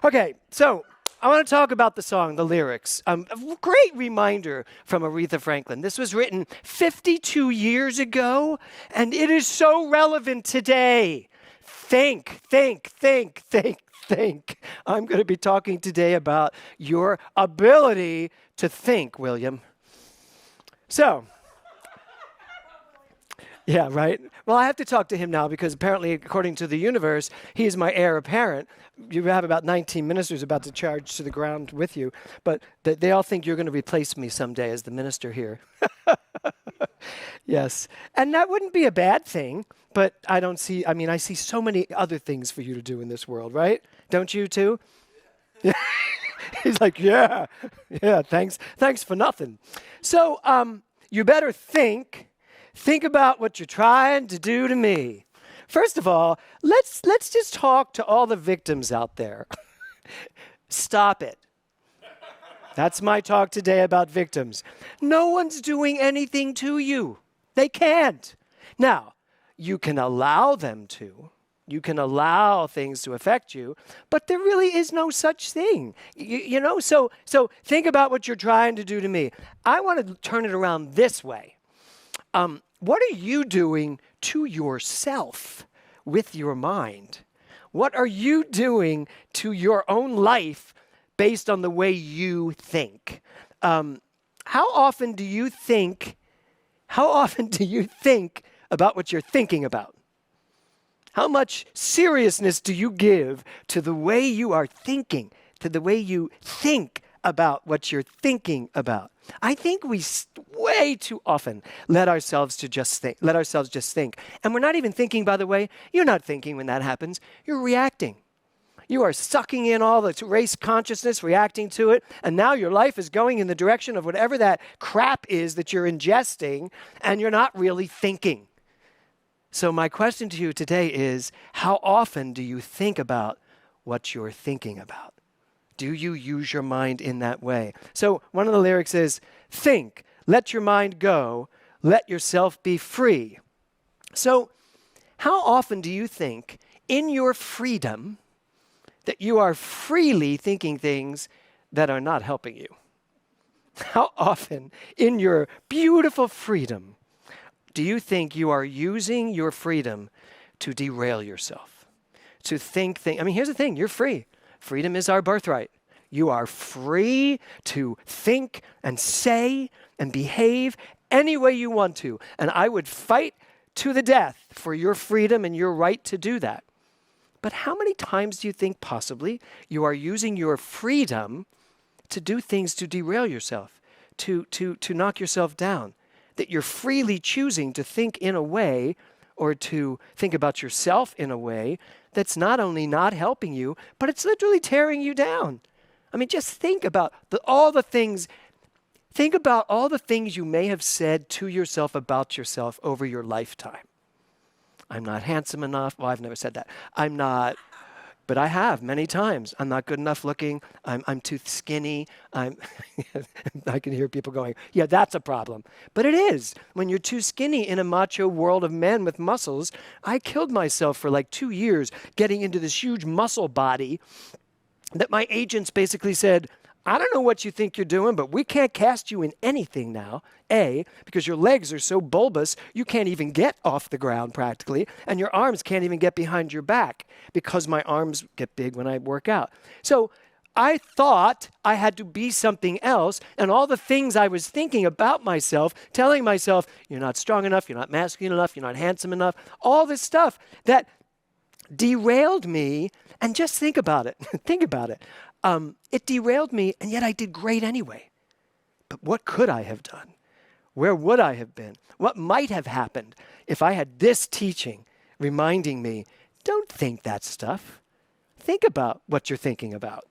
Okay, so I want to talk about the song, the lyrics. A great reminder from Aretha Franklin. This was written 52 years ago, and it is so relevant today. Think, think, think, think, think. I'm going to be talking today about your ability to think, William. So, yeah, right? Well, I have to talk to him now because apparently, according to the universe, he is my heir apparent. You have about 19 ministers about to charge to the ground with you, but they all think you're going to replace me someday as the minister here. Yes. And that wouldn't be a bad thing, but I see so many other things for you to do in this world, right? Don't you too? Yeah. He's like, yeah, thanks for nothing. So, you better think about what you're trying to do to me. First of all, let's just talk to all the victims out there. Stop it. That's my talk today about victims. No one's doing anything to you. They can't. Now, you can allow them to. You can allow things to affect you, but there really is no such thing. So think about what you're trying to do to me. I want to turn it around this way. What are you doing to yourself with your mind? What are you doing to your own life based on the way you think? How often do you think about what you're thinking about? How much seriousness do you give to the way you are thinking, to the way you think about what you're thinking about? I think we way too often let ourselves just think. And we're not even thinking, by the way. You're not thinking when that happens. You're reacting. You are sucking in all the race consciousness, reacting to it, and now your life is going in the direction of whatever that crap is that you're ingesting, and you're not really thinking. So my question to you today is, how often do you think about what you're thinking about? Do you use your mind in that way? So one of the lyrics is, think, let your mind go, let yourself be free. So how often do you think in your freedom that you are freely thinking things that are not helping you? How often in your beautiful freedom do you think you are using your freedom to derail yourself? To think. Here's the thing, you're free. Freedom is our birthright. You are free to think and say and behave any way you want to. And I would fight to the death for your freedom and your right to do that. But how many times do you think possibly you are using your freedom to do things to derail yourself, to knock yourself down? That you're freely choosing to think in a way or to think about yourself in a way that's not only not helping you, but it's literally tearing you down. Just think about all the things you may have said to yourself about yourself over your lifetime. I'm not handsome enough. Well, I've never said that. I'm not, but I have many times. I'm not good enough looking. I'm too skinny. I can hear people going, yeah, that's a problem. But it is. When you're too skinny in a macho world of men with muscles, I killed myself for like 2 years getting into this huge muscle body that my agents basically said, I don't know what you think you're doing, but we can't cast you in anything now. A, because your legs are so bulbous, you can't even get off the ground practically, and your arms can't even get behind your back because my arms get big when I work out. So I thought I had to be something else, and all the things I was thinking about myself, telling myself, you're not strong enough, you're not masculine enough, you're not handsome enough, all this stuff that derailed me. And just think about it. Think about it. It derailed me, and yet I did great anyway. But what could I have done? Where would I have been? What might have happened if I had this teaching reminding me, don't think that stuff. Think about what you're thinking about.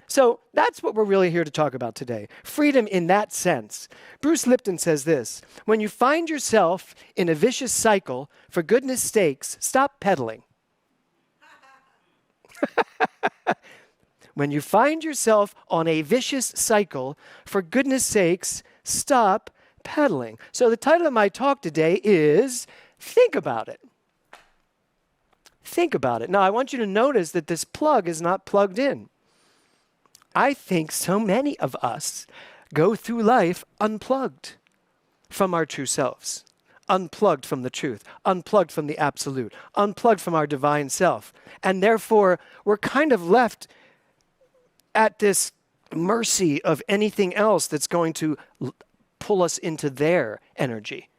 So that's what we're really here to talk about today. Freedom in that sense. Bruce Lipton says this, when you find yourself in a vicious cycle, for goodness sakes, stop pedaling. When you find yourself on a vicious cycle, for goodness sakes, stop pedaling. So the title of my talk today is, Think About It. Think about it. Now, I want you to notice that this plug is not plugged in. I think so many of us go through life unplugged from our true selves, unplugged from the truth, unplugged from the absolute, unplugged from our divine self. And therefore, we're kind of left at this mercy of anything else that's going to pull us into their energy.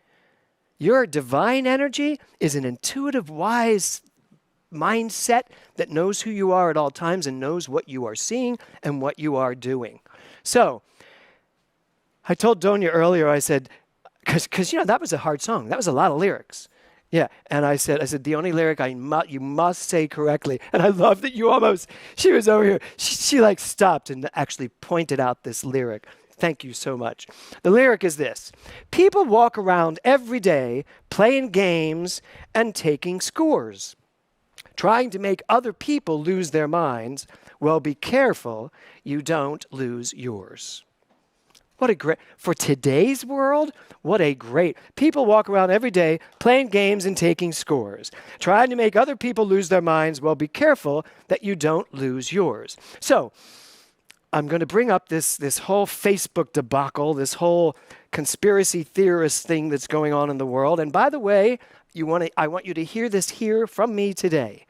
Your divine energy is an intuitive, wise mindset that knows who you are at all times and knows what you are seeing and what you are doing. So, I told Donia earlier, I said, because that was a hard song. That was a lot of lyrics. Yeah, and I said, the only lyric you must say correctly. And I love that she was over here. She like stopped and actually pointed out this lyric. Thank you so much. The lyric is this: people walk around every day playing games and taking scores, trying to make other people lose their minds. Well, be careful you don't lose yours. What a great, for today's world, what a great, people walk around every day playing games and taking scores, trying to make other people lose their minds. Well, be careful that you don't lose yours. So, I'm going to bring up this whole Facebook debacle, this whole conspiracy theorist thing that's going on in the world. And by the way, I want you to hear this here from me today.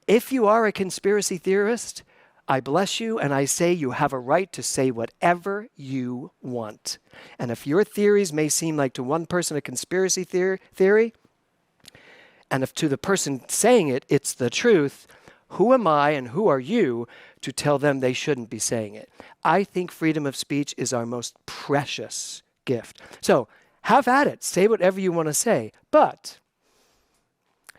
If you are a conspiracy theorist, I bless you, and I say you have a right to say whatever you want. And if your theories may seem like to one person a conspiracy theory, and if to the person saying it, it's the truth, who am I and who are you to tell them they shouldn't be saying it? I think freedom of speech is our most precious gift. So have at it. Say whatever you want to say. But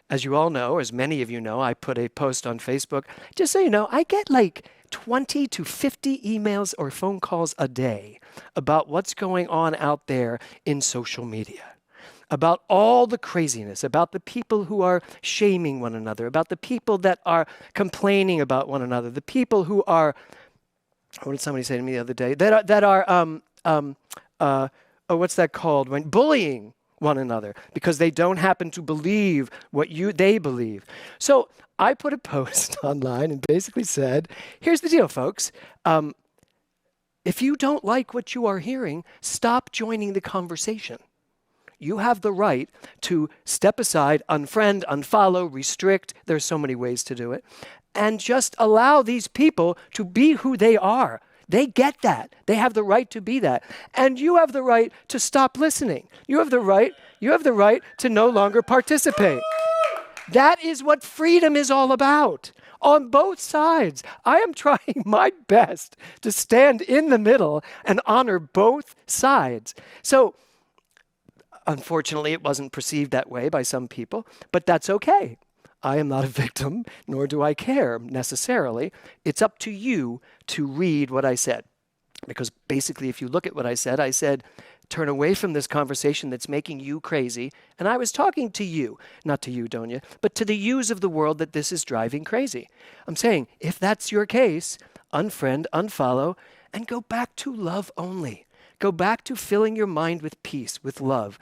as you all know, as many of you know, I put a post on Facebook. Just so you know, I get like 20 to 50 emails or phone calls a day about what's going on out there in social media, about all the craziness, about the people who are shaming one another, about the people that are complaining about one another, the people who are, what did somebody say to me the other day? What's that called? When bullying one another because they don't happen to believe what they believe. So I put a post online and basically said, here's the deal, folks. If you don't like what you are hearing, stop joining the conversation. You have the right to step aside, unfriend, unfollow, restrict. There's so many ways to do it. And just allow these people to be who they are. They get that. They have the right to be that. And you have the right to stop listening. You have the right to no longer participate. That is what freedom is all about. On both sides. I am trying my best to stand in the middle and honor both sides. So, unfortunately, it wasn't perceived that way by some people, but that's okay. I am not a victim, nor do I care necessarily. It's up to you to read what I said. Because basically, if you look at what I said, turn away from this conversation that's making you crazy. And I was talking to you, not to you, Donia, but to the yous of the world that this is driving crazy. I'm saying, if that's your case, unfriend, unfollow, and go back to love only. Go back to filling your mind with peace, with love.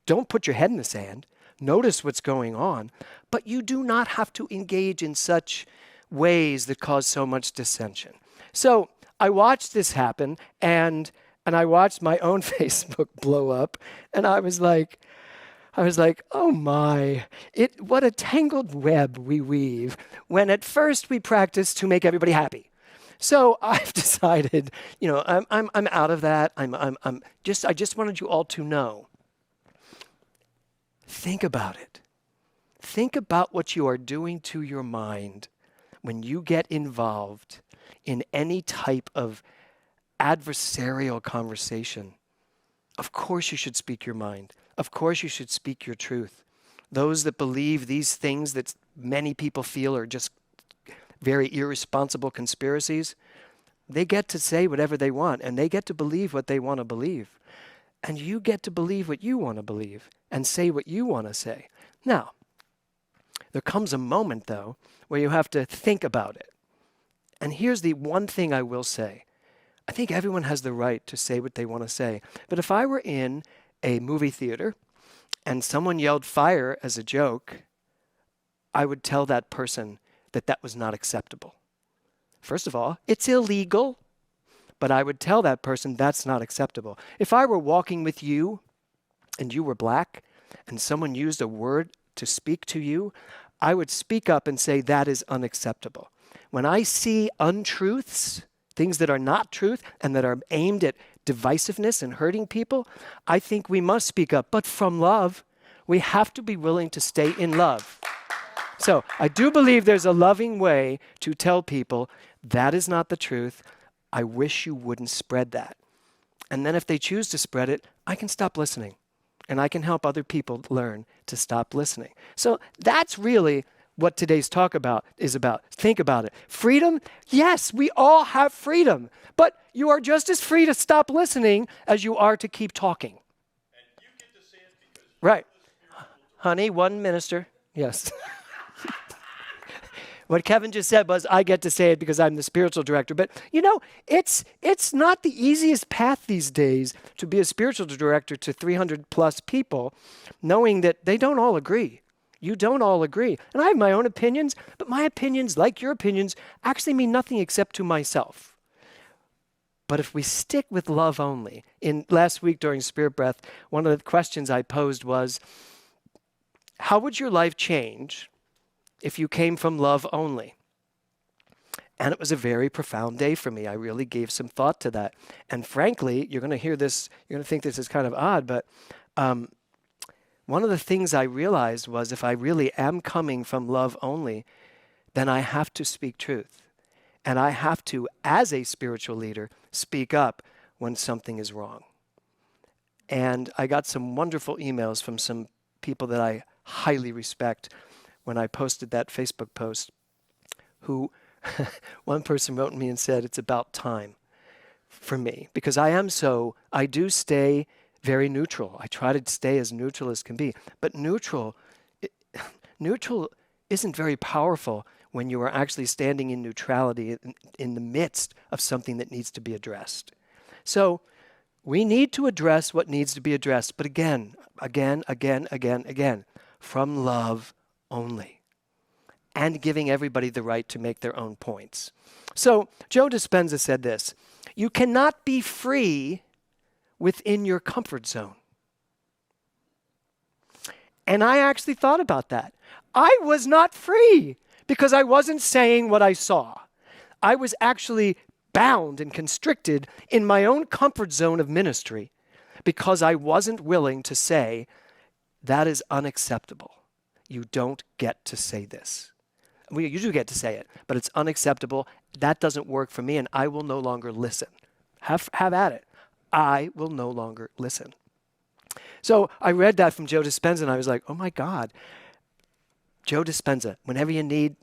Don't put your head in the sand. Notice what's going on. But you do not have to engage in such ways that cause so much dissension. So I watched this happen, and I watched my own Facebook blow up, and I was like, oh my, what a tangled web we weave when at first we practice to make everybody happy. So I've decided, I'm out of that. I just wanted you all to know. Think about it. Think about what you are doing to your mind when you get involved in any type of adversarial conversation. Of course you should speak your mind. Of course you should speak your truth. Those that believe these things that many people feel are just very irresponsible conspiracies, they get to say whatever they want, and they get to believe what they want to believe. And you get to believe what you want to believe and say what you want to say. Now, there comes a moment, though, where you have to think about it. And here's the one thing I will say. I think everyone has the right to say what they want to say. But if I were in a movie theater and someone yelled fire as a joke, I would tell that person that that was not acceptable. First of all, it's illegal, but I would tell that person that's not acceptable. If I were walking with you and you were black and someone used a word to speak to you, I would speak up and say that is unacceptable. When I see untruths, things that are not truth and that are aimed at divisiveness and hurting people, I think we must speak up. But from love, we have to be willing to stay in love. So I do believe there's a loving way to tell people that is not the truth. I wish you wouldn't spread that. And then if they choose to spread it, I can stop listening. And I can help other people learn to stop listening. So that's really what today's talk about is about. Think about it. Freedom? Yes, we all have freedom. But you are just as free to stop listening as you are to keep talking. And you get to say it because right. Honey, one minister. Yes. What Kevin just said was, I get to say it because I'm the spiritual director. But, you know, it's not the easiest path these days to be a spiritual director to 300 plus people, knowing that they don't all agree. You don't all agree. And I have my own opinions, but my opinions, like your opinions, actually mean nothing except to myself. But if we stick with love only, last week during Spirit Breath, one of the questions I posed was, how would your life change if you came from love only? And it was a very profound day for me. I really gave some thought to that. And frankly, you're going to hear this, you're going to think this is kind of odd, but one of the things I realized was if I really am coming from love only, then I have to speak truth. And I have to, as a spiritual leader, speak up when something is wrong. And I got some wonderful emails from some people that I highly respect when I posted that Facebook post, who one person wrote me and said, it's about time for me. Because I do stay very neutral. I try to stay as neutral as can be. But neutral isn't very powerful when you are actually standing in neutrality in the midst of something that needs to be addressed. So we need to address what needs to be addressed. But again, from love only, and giving everybody the right to make their own points. So Joe Dispenza said this, you cannot be free within your comfort zone. And I actually thought about that. I was not free because I wasn't saying what I saw. I was actually bound and constricted in my own comfort zone of ministry because I wasn't willing to say, that is unacceptable. You don't get to say this. Well, you do get to say it, but it's unacceptable. That doesn't work for me, and I will no longer listen. Have at it. I will no longer listen. So I read that from Joe Dispenza, and I was like, oh my God. Joe Dispenza, whenever you need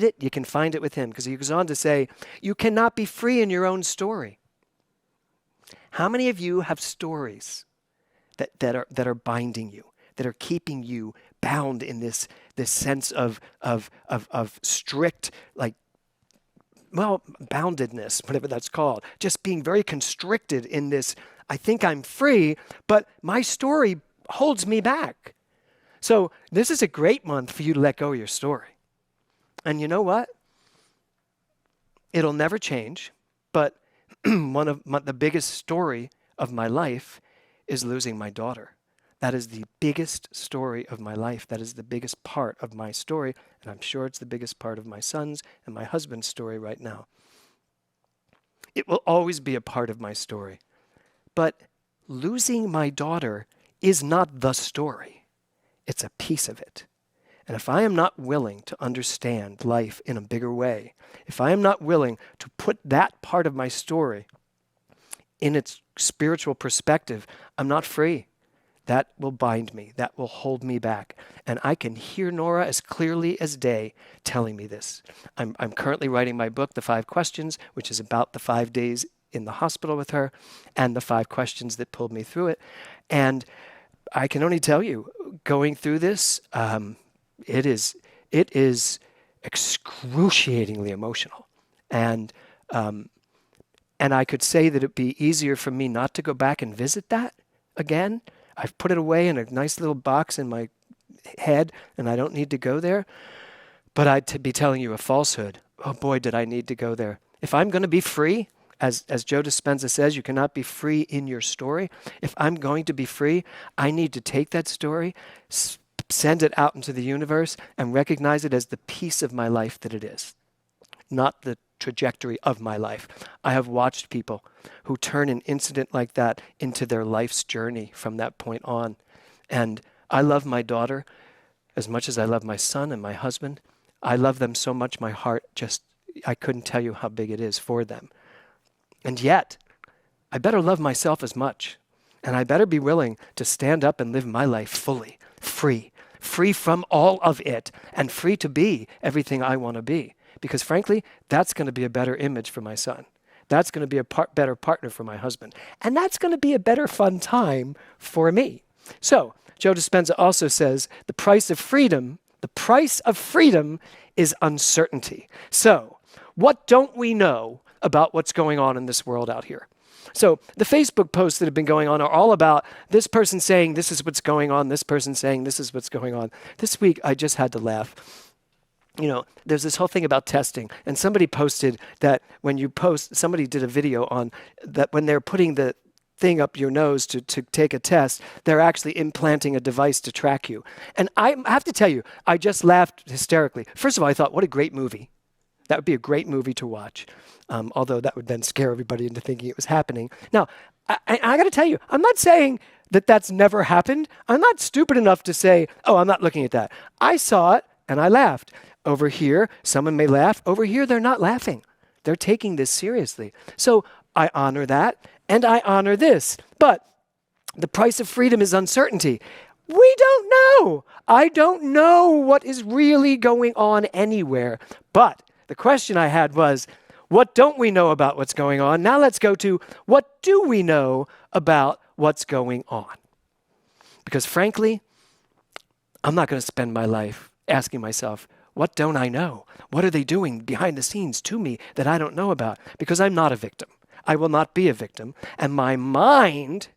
it, you can find it with him, because he goes on to say, you cannot be free in your own story. How many of you have stories that are binding you, that are keeping you bound in this sense of strict, boundedness, whatever that's called, just being very constricted in this, I think I'm free, but my story holds me back. So this is a great month for you to let go of your story. And you know what? It'll never change, but the biggest story of my life is losing my daughter. That is the biggest story of my life. That is the biggest part of my story, and I'm sure it's the biggest part of my son's and my husband's story right now. It will always be a part of my story. But losing my daughter is not the story. It's a piece of it. And if I am not willing to understand life in a bigger way, if I am not willing to put that part of my story in its spiritual perspective, I'm not free. That will bind me. That will hold me back. And I can hear Nora as clearly as day telling me this. I'm currently writing my book, The 5 Questions, which is about the 5 days in the hospital with her and the 5 questions that pulled me through it. And I can only tell you, going through this, it is excruciatingly emotional. And I could say that it'd be easier for me not to go back and visit that again. I've put it away in a nice little box in my head, and I don't need to go there. but I'd be telling you a falsehood. Oh boy, did I need to go there. If I'm going to be free, as Joe Dispenza says, you cannot be free in your story. If I'm going to be free, I need to take that story, send it out into the universe, and recognize it as the piece of my life that it is, not the trajectory of my life. I have watched people who turn an incident like that into their life's journey from that point on. And I love my daughter as much as I love my son and my husband. I love them so much, my heart just, I couldn't tell you how big it is for them. And yet, I better love myself as much. And I better be willing to stand up and live my life fully, free from all of it, and free to be everything I want to be. Because frankly, that's going to be a better image for my son. That's going to be a better partner for my husband. And that's going to be a better fun time for me. So, Joe Dispenza also says, the price of freedom is uncertainty. So, what don't we know about what's going on in this world out here? So the Facebook posts that have been going on are all about this person saying this is what's going on, this person saying this is what's going on. This week, I just had to laugh. You know, there's this whole thing about testing, and somebody posted that somebody did a video on that when they're putting the thing up your nose to take a test, they're actually implanting a device to track you. And I have to tell you, I just laughed hysterically. First of all, I thought, what a great movie. That would be a great movie to watch, although that would then scare everybody into thinking it was happening. Now, I got to tell you, I'm not saying that that's never happened. I'm not stupid enough to say, oh, I'm not looking at that. I saw it and I laughed. Over here, someone may laugh. Over here, they're not laughing. They're taking this seriously. So I honor that and I honor this. But the price of freedom is uncertainty. We don't know. I don't know what is really going on anywhere. But the question I had was, what don't we know about what's going on? Now let's go to, what do we know about what's going on? Because frankly, I'm not going to spend my life asking myself, what don't I know? What are they doing behind the scenes to me that I don't know about? Because I'm not a victim. I will not be a victim. And my mind,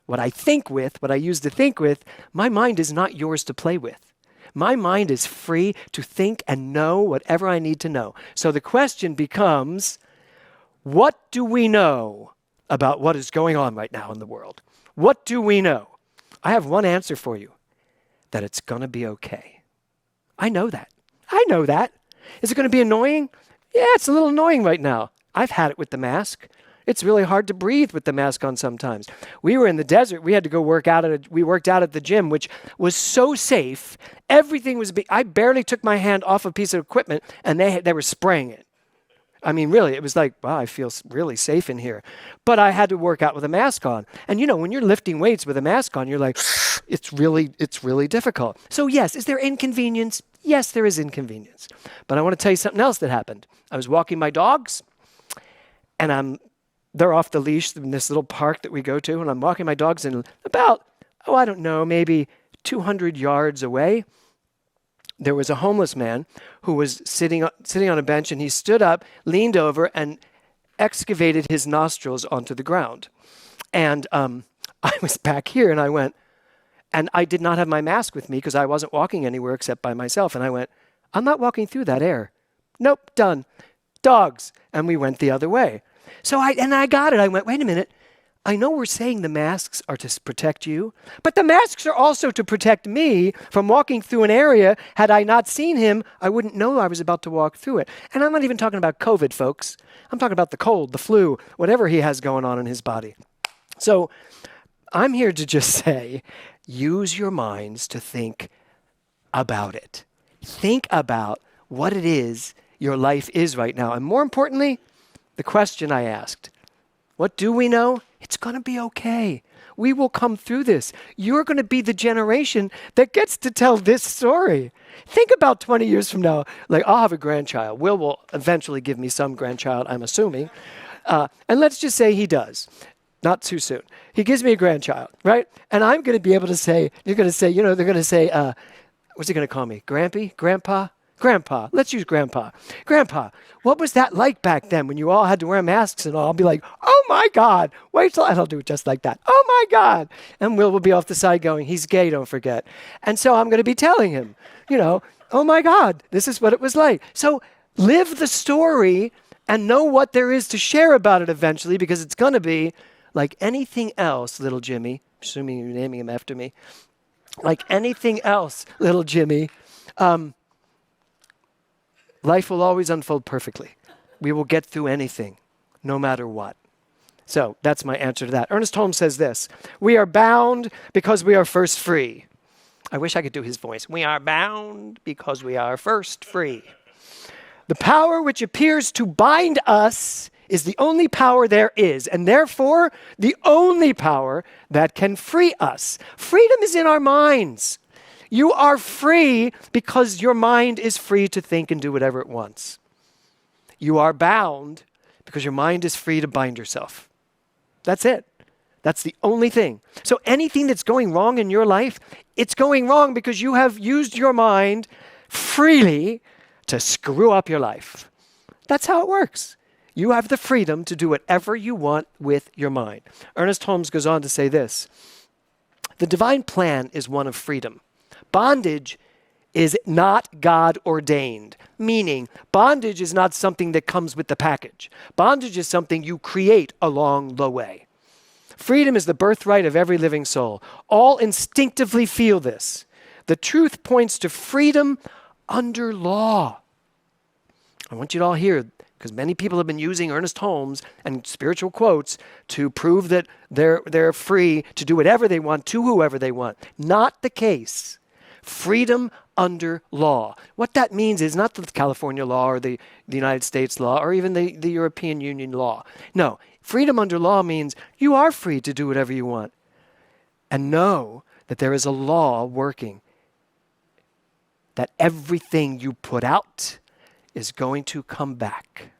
what I think with, what I use to think with, my mind is not yours to play with. My mind is free to think and know whatever I need to know. So the question becomes, what do we know about what is going on right now in the world? What do we know? I have one answer for you, that it's going to be okay. I know that. I know that. Is it going to be annoying? Yeah, it's a little annoying right now. I've had it with the mask. It's really hard to breathe with the mask on sometimes. We were in the desert. We had to go work out we worked out at the gym, which was so safe. Everything was, I barely took my hand off a piece of equipment and they were spraying it. I mean, really, it was like, wow, I feel really safe in here. But I had to work out with a mask on. And you know, when you're lifting weights with a mask on, you're like, it's really difficult. So yes, is there inconvenience? Yes, there is inconvenience. But I want to tell you something else that happened. I was walking my dogs and they're off the leash in this little park that we go to, and I'm walking my dogs, and about, I don't know, maybe 200 yards away, there was a homeless man who was sitting on a bench, and he stood up, leaned over, and excavated his nostrils onto the ground. And I was back here, and I went, and I did not have my mask with me because I wasn't walking anywhere except by myself, and I went, I'm not walking through that air. Nope, done. Dogs. And we went the other way. So I got it. I went, wait a minute. I know we're saying the masks are to protect you, but the masks are also to protect me from walking through an area. Had I not seen him, I wouldn't know I was about to walk through it. And I'm not even talking about COVID, folks. I'm talking about the cold, the flu, whatever he has going on in his body. So I'm here to just say, use your minds to think about it. Think about what it is your life is right now. And more importantly, the question I asked, what do we know? It's going to be okay. We will come through this. You're going to be the generation that gets to tell this story. Think about 20 years from now, like I'll have a grandchild. Will eventually give me some grandchild, I'm assuming. And let's just say he does. Not too soon. He gives me a grandchild, right? And I'm going to be able to say, they're going to say, what's he going to call me? Grampy? Grandpa? Grandpa. Let's use Grandpa. Grandpa, what was that like back then when you all had to wear masks and all? I'll be like, oh my God. Wait till I'll do it just like that. Oh my God. And Will be off the side going, he's gay, don't forget. And so I'm going to be telling him, Oh my God, this is what it was like. So live the story and know what there is to share about it eventually, because it's going to be like anything else, little Jimmy, assuming you're naming him after me, like anything else, little Jimmy, life will always unfold perfectly. We will get through anything, no matter what. So that's my answer to that. Ernest Holmes says this: we are bound because we are first free. I wish I could do his voice. We are bound because we are first free. The power which appears to bind us is the only power there is, and therefore the only power that can free us. Freedom is in our minds. You are free because your mind is free to think and do whatever it wants. You are bound because your mind is free to bind yourself. That's it. That's the only thing. So anything that's going wrong in your life, it's going wrong because you have used your mind freely to screw up your life. That's how it works. You have the freedom to do whatever you want with your mind. Ernest Holmes goes on to say this: the divine plan is one of freedom. Bondage is not God ordained, meaning bondage is not something that comes with the package. Bondage is something you create along the way. Freedom is the birthright of every living soul. All instinctively feel this. The truth points to freedom under law. I want you to all hear, because many people have been using Ernest Holmes and spiritual quotes to prove that they're free to do whatever they want to whoever they want. Not the case. Freedom under law. What that means is not the California law or the United States law or even the European Union law. No, freedom under law means you are free to do whatever you want. And know that there is a law working. That everything you put out is going to come back.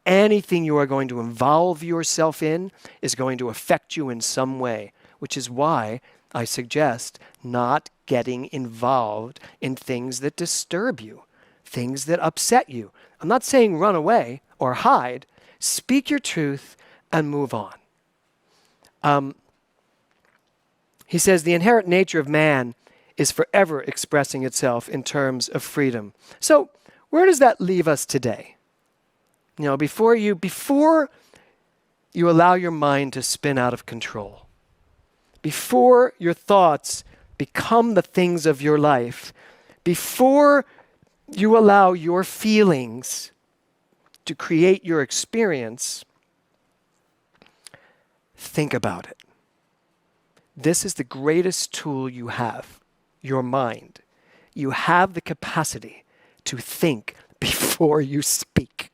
Anything you are going to involve yourself in is going to affect you in some way, which is why I suggest not getting involved in things that disturb you, things that upset you. I'm not saying run away or hide. Speak your truth and move on. He says the inherent nature of man is forever expressing itself in terms of freedom. So where does that leave us today? You know, before you allow your mind to spin out of control, before your thoughts become the things of your life, before you allow your feelings to create your experience, think about it. This is the greatest tool you have, your mind. You have the capacity to think before you speak.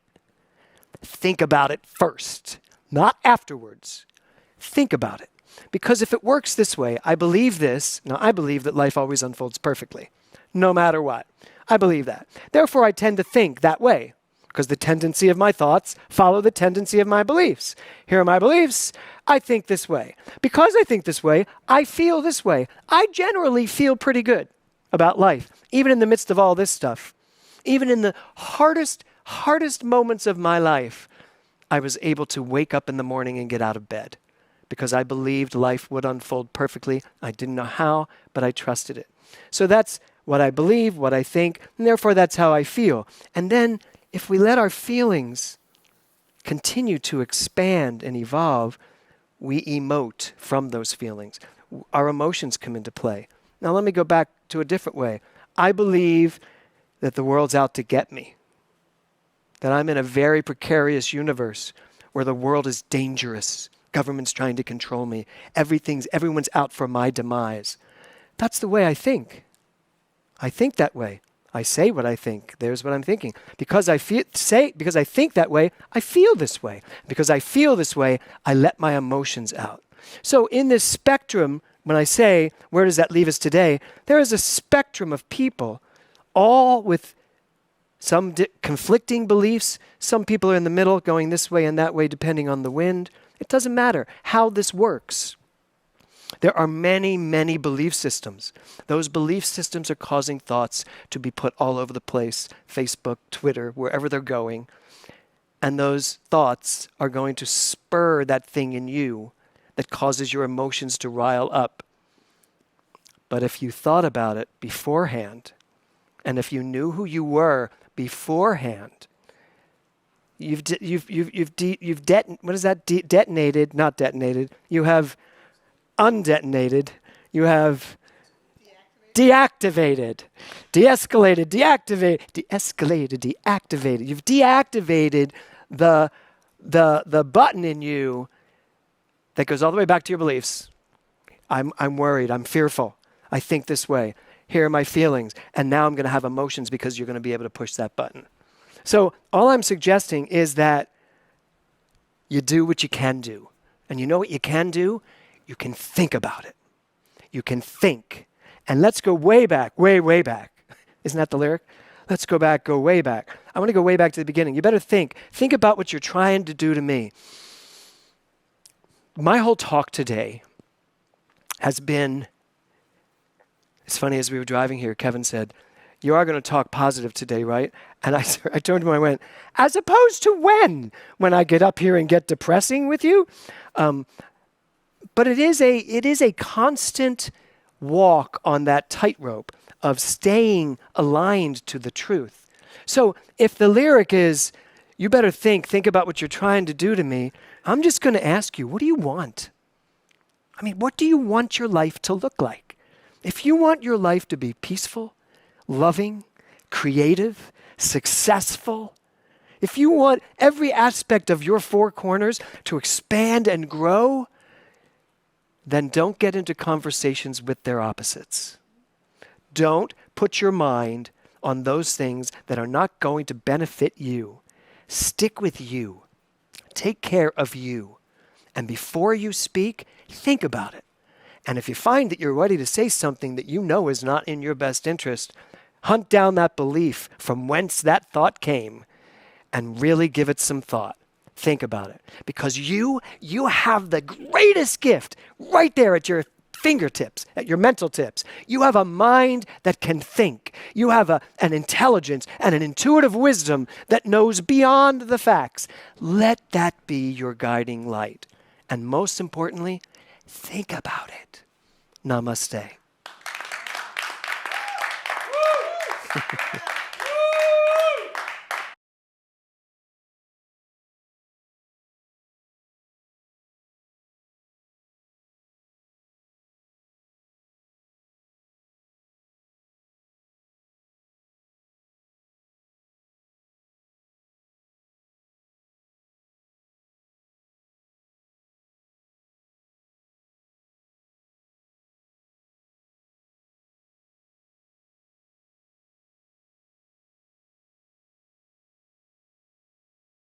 Think about it first, not afterwards. Think about it. Because if it works this way, I believe this. Now, I believe that life always unfolds perfectly, no matter what. I believe that. Therefore, I tend to think that way, because the tendency of my thoughts follow the tendency of my beliefs. Here are my beliefs. I think this way. Because I think this way, I feel this way. I generally feel pretty good about life, even in the midst of all this stuff. Even in the hardest moments of my life, I was able to wake up in the morning and get out of bed because I believed life would unfold perfectly. I didn't know how, but I trusted it. So that's what I believe, what I think, and therefore that's how I feel. And then if we let our feelings continue to expand and evolve, we emote from those feelings. Our emotions come into play. Now let me go back to a different way. I believe that the world's out to get me. That I'm in a very precarious universe where the world is dangerous. Government's trying to control me. Everyone's out for my demise. That's the way I think. I think that way. I say what I think. There's what I'm thinking. Because I think that way, I feel this way. Because I feel this way, I let my emotions out. So in this spectrum, when I say, where does that leave us today? There is a spectrum of people, all with some conflicting beliefs. Some people are in the middle, going this way and that way, depending on the wind. It doesn't matter how this works. There are many, many belief systems. Those belief systems are causing thoughts to be put all over the place, Facebook, Twitter, wherever they're going. And those thoughts are going to spur that thing in you that causes your emotions to rile up. But if you thought about it beforehand, And if you knew who you were beforehand, detonated, not detonated. You have undetonated. You have deactivated, de-escalated, deactivated. You've deactivated the button in you that goes all the way back to your beliefs. I'm worried. I'm fearful. I think this way. Here are my feelings. And now I'm going to have emotions because you're going to be able to push that button. So all I'm suggesting is that you do what you can do. And you know what you can do? You can think about it. You can think. And let's go way back, way back. Isn't that the lyric? Let's go back, go way back. I want to go way back to the beginning. You better think. Think about what you're trying to do to me. My whole talk today has been, it's funny, as we were driving here, Kevin said, you are going to talk positive today, right? And I turned to him and I went, as opposed to when I get up here and get depressing with you? But it is a constant walk on that tightrope of staying aligned to the truth. So if the lyric is, you better think about what you're trying to do to me, I'm just going to ask you, what do you want? I mean, what do you want your life to look like? If you want your life to be peaceful, loving, creative, successful, if you want every aspect of your four corners to expand and grow, then don't get into conversations with their opposites. Don't put your mind on those things that are not going to benefit you. Stick with you. Take care of you. And before you speak, think about it. And if you find that you're ready to say something that you know is not in your best interest, hunt down that belief from whence that thought came and really give it some thought. Think about it. Because you have the greatest gift right there at your fingertips, at your mental tips. You have a mind that can think. You have an intelligence and an intuitive wisdom that knows beyond the facts. Let that be your guiding light. And most importantly, think about it. Namaste.